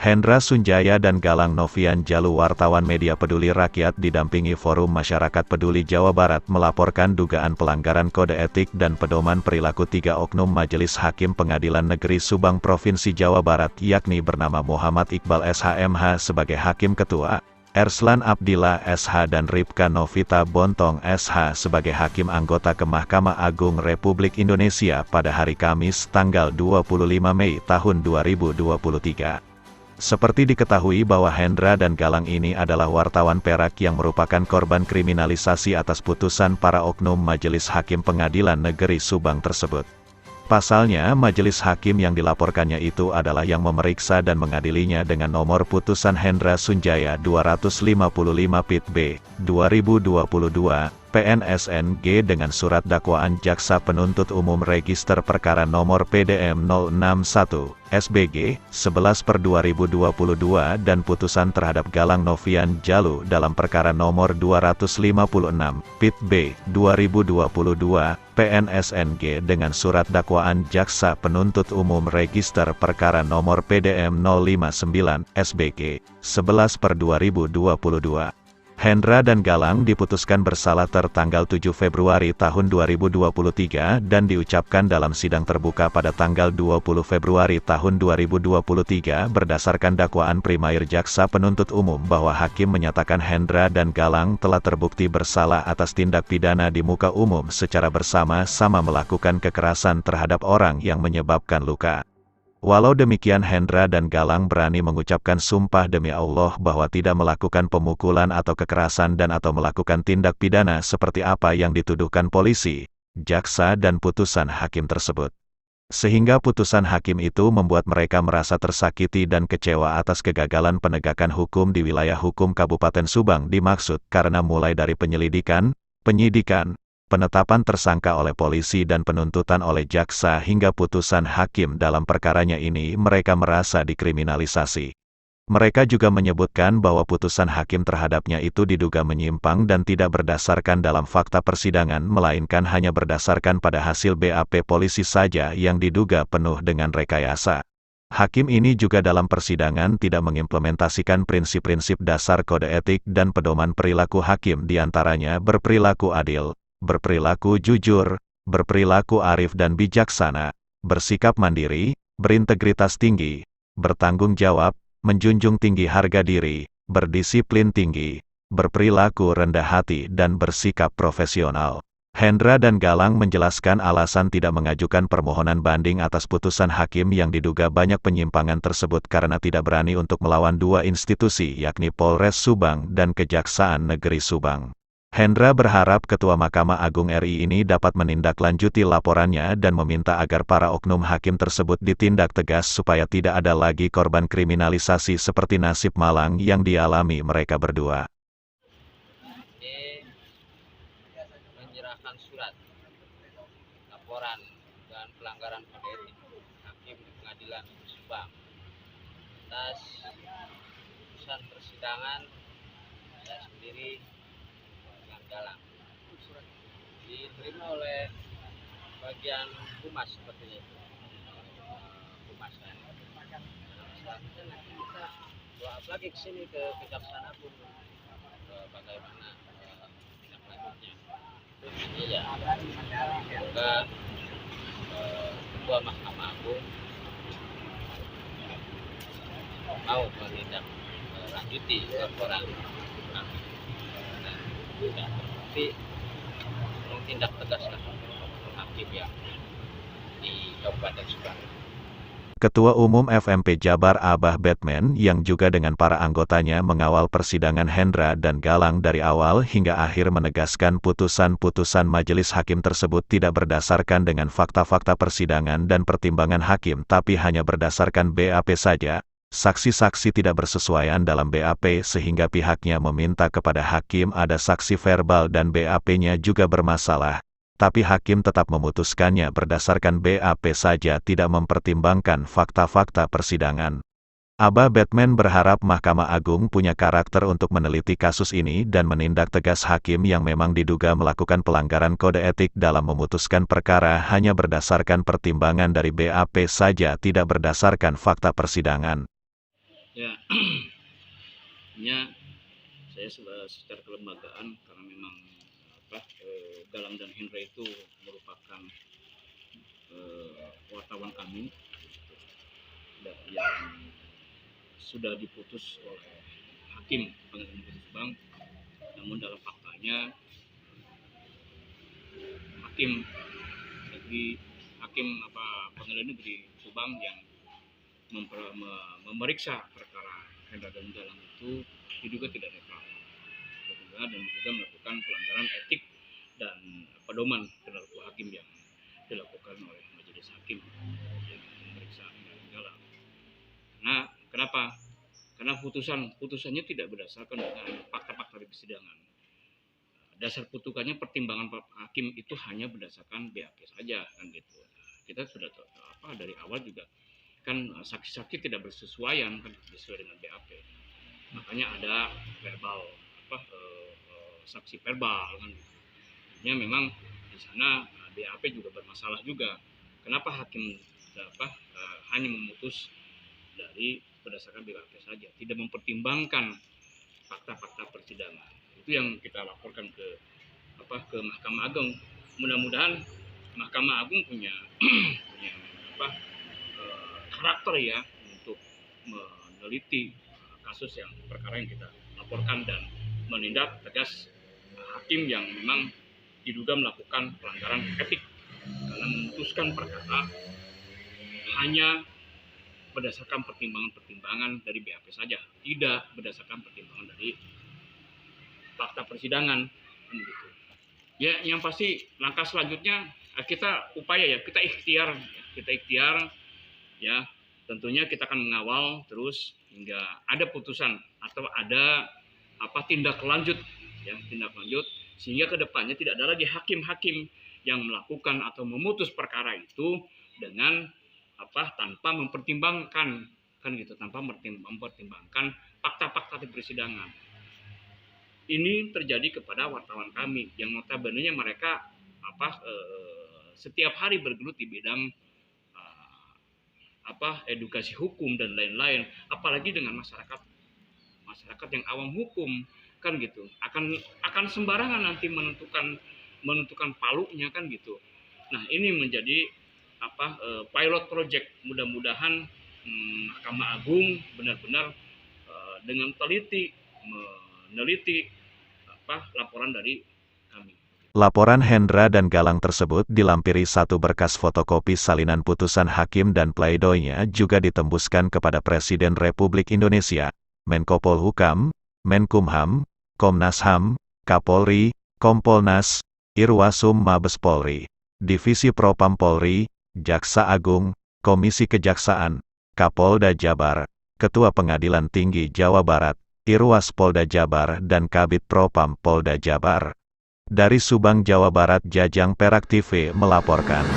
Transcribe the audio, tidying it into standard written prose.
Hendra Sunjaya dan Galang Novian Jalu, wartawan media peduli rakyat didampingi Forum Masyarakat Peduli Jawa Barat, melaporkan dugaan pelanggaran kode etik dan pedoman perilaku 3 oknum Majelis Hakim Pengadilan Negeri Subang Provinsi Jawa Barat, yakni bernama Muhammad Iqbal SHMH sebagai Hakim Ketua, Erslan Abdillah SH dan Ripka Novita Bontong SH sebagai Hakim Anggota ke Mahkamah Agung Republik Indonesia pada hari Kamis tanggal 25 Mei tahun 2023. Seperti diketahui bahwa Hendra dan Galang ini adalah wartawan Perak yang merupakan korban kriminalisasi atas putusan para oknum Majelis Hakim Pengadilan Negeri Subang tersebut. Pasalnya, Majelis Hakim yang dilaporkannya itu adalah yang memeriksa dan mengadilinya dengan nomor putusan Hendra Sunjaya 255 Pit B, 2022, PNSNG dengan surat dakwaan Jaksa Penuntut Umum Register Perkara nomor PDM 061, SBG, 11/2022 dan putusan terhadap Galang Novian Jalu dalam perkara nomor 256, Pit B, 2022, PNSNG dengan surat dakwaan Jaksa Penuntut Umum Register Perkara nomor PDM 059, SBG, 11/2022. Hendra dan Galang diputuskan bersalah tertanggal 7 Februari tahun 2023 dan diucapkan dalam sidang terbuka pada tanggal 20 Februari tahun 2023 berdasarkan dakwaan primair Jaksa Penuntut Umum bahwa Hakim menyatakan Hendra dan Galang telah terbukti bersalah atas tindak pidana di muka umum secara bersama-sama melakukan kekerasan terhadap orang yang menyebabkan luka. Walau demikian, Hendra dan Galang berani mengucapkan sumpah demi Allah bahwa tidak melakukan pemukulan atau kekerasan dan atau melakukan tindak pidana seperti apa yang dituduhkan polisi, jaksa dan putusan hakim tersebut. Sehingga putusan hakim itu membuat mereka merasa tersakiti dan kecewa atas kegagalan penegakan hukum di wilayah hukum Kabupaten Subang dimaksud karena mulai dari penyelidikan, penyidikan, penetapan tersangka oleh polisi dan penuntutan oleh jaksa hingga putusan hakim dalam perkaranya ini mereka merasa dikriminalisasi. Mereka juga menyebutkan bahwa putusan hakim terhadapnya itu diduga menyimpang dan tidak berdasarkan dalam fakta persidangan melainkan hanya berdasarkan pada hasil BAP polisi saja yang diduga penuh dengan rekayasa. Hakim ini juga dalam persidangan tidak mengimplementasikan prinsip-prinsip dasar kode etik dan pedoman perilaku hakim, diantaranya berperilaku adil, berperilaku jujur, berperilaku arif dan bijaksana, bersikap mandiri, berintegritas tinggi, bertanggung jawab, menjunjung tinggi harga diri, berdisiplin tinggi, berperilaku rendah hati dan bersikap profesional. Hendra dan Galang menjelaskan alasan tidak mengajukan permohonan banding atas putusan hakim yang diduga banyak penyimpangan tersebut karena tidak berani untuk melawan dua institusi yakni Polres Subang dan Kejaksaan Negeri Subang. Hendra berharap Ketua Mahkamah Agung RI ini dapat menindaklanjuti laporannya dan meminta agar para oknum hakim tersebut ditindak tegas supaya tidak ada lagi korban kriminalisasi seperti nasib malang yang dialami mereka berdua. Ini menyerahkan surat laporan dan pelanggaran kode etik hakim di Pengadilan Subang atas putusan persidangan saya sendiri Galang. Diterima oleh bagian humas sepertinya itu. Humas kan. Selanjutnya nanti kita doa lagi ke sini ke Kejaksaan Agung bagaimana tindak lanjutnya. Terus ini ya semoga Ketua Mahkamah Agung mau menindak lanjuti laporan kami. Tidak terbukti tindak tegaslah hakim yang di Kabupaten Subang. Ketua Umum FMP Jabar Abah Batman yang juga dengan para anggotanya mengawal persidangan Hendra dan Galang dari awal hingga akhir menegaskan putusan-putusan majelis hakim tersebut tidak berdasarkan dengan fakta-fakta persidangan dan pertimbangan hakim tapi hanya berdasarkan BAP saja. Saksi-saksi tidak bersesuaian dalam BAP sehingga pihaknya meminta kepada hakim ada saksi verbal dan BAP-nya juga bermasalah. Tapi hakim tetap memutuskannya berdasarkan BAP saja tidak mempertimbangkan fakta-fakta persidangan. Abah Batman berharap Mahkamah Agung punya karakter untuk meneliti kasus ini dan menindak tegas hakim yang memang diduga melakukan pelanggaran kode etik dalam memutuskan perkara hanya berdasarkan pertimbangan dari BAP saja tidak berdasarkan fakta persidangan. Ya, hanya saya secara kelembagaan karena memang Galang dan Hendra itu merupakan wartawan kami yang sudah diputus oleh hakim pengadilan negeri Subang, namun dalam faktanya hakim pengadilan negeri Subang yang memeriksa perkara Hendra dan Galang itu diduga tidak netral dan diduga melakukan pelanggaran etik dan pedoman perilaku hakim yang dilakukan oleh majelis hakim yang memeriksa Hendra dan Galang. Nah, kenapa? Karena putusannya tidak berdasarkan dengan fakta-fakta di persidangan. Dasar putusannya pertimbangan hakim itu hanya berdasarkan BAP saja kan gitu. Kita sudah dari awal juga kan saksi-saksi tidak bersesuaian kan sesuai dengan BAP. Makanya ada verbal saksi verbal kan gitu. Ya memang di sana BAP juga bermasalah juga. Kenapa hakim hanya memutus dari berdasarkan BAP saja, tidak mempertimbangkan fakta-fakta persidangan. Itu yang kita laporkan ke Mahkamah Agung. Mudah-mudahan Mahkamah Agung punya karakter ya untuk meneliti kasus yang perkara yang kita laporkan dan menindak tegas hakim yang memang diduga melakukan pelanggaran etik karena memutuskan perkara hanya berdasarkan pertimbangan-pertimbangan dari BAP saja, tidak berdasarkan pertimbangan dari fakta persidangan. Gitu. Ya, yang pasti langkah selanjutnya kita ikhtiar ya. Tentunya kita akan mengawal terus hingga ada putusan atau ada tindak lanjut sehingga kedepannya tidak ada lagi hakim-hakim yang melakukan atau memutus perkara itu dengan tanpa mempertimbangkan tanpa mempertimbangkan fakta-fakta di persidangan. Ini terjadi kepada wartawan kami yang notabene mereka setiap hari bergelut di bidang edukasi hukum dan lain-lain, apalagi dengan masyarakat yang awam hukum kan gitu, akan sembarangan nanti menentukan palunya kan gitu. Nah, ini menjadi pilot project. Mudah-mudahan Mahkamah Agung benar-benar dengan teliti meneliti laporan dari kami. Laporan Hendra dan Galang tersebut dilampiri satu berkas fotokopi salinan putusan hakim dan pleidoinya juga ditembuskan kepada Presiden Republik Indonesia, Menko Polhukam, Menkumham, Komnas HAM, Kapolri, Kompolnas, Irwasum Mabes Polri, Divisi Propam Polri, Jaksa Agung, Komisi Kejaksaan, Kapolda Jabar, Ketua Pengadilan Tinggi Jawa Barat, Irwas Polda Jabar dan Kabid Propam Polda Jabar. Dari Subang, Jawa Barat, Jajang Perak TV melaporkan.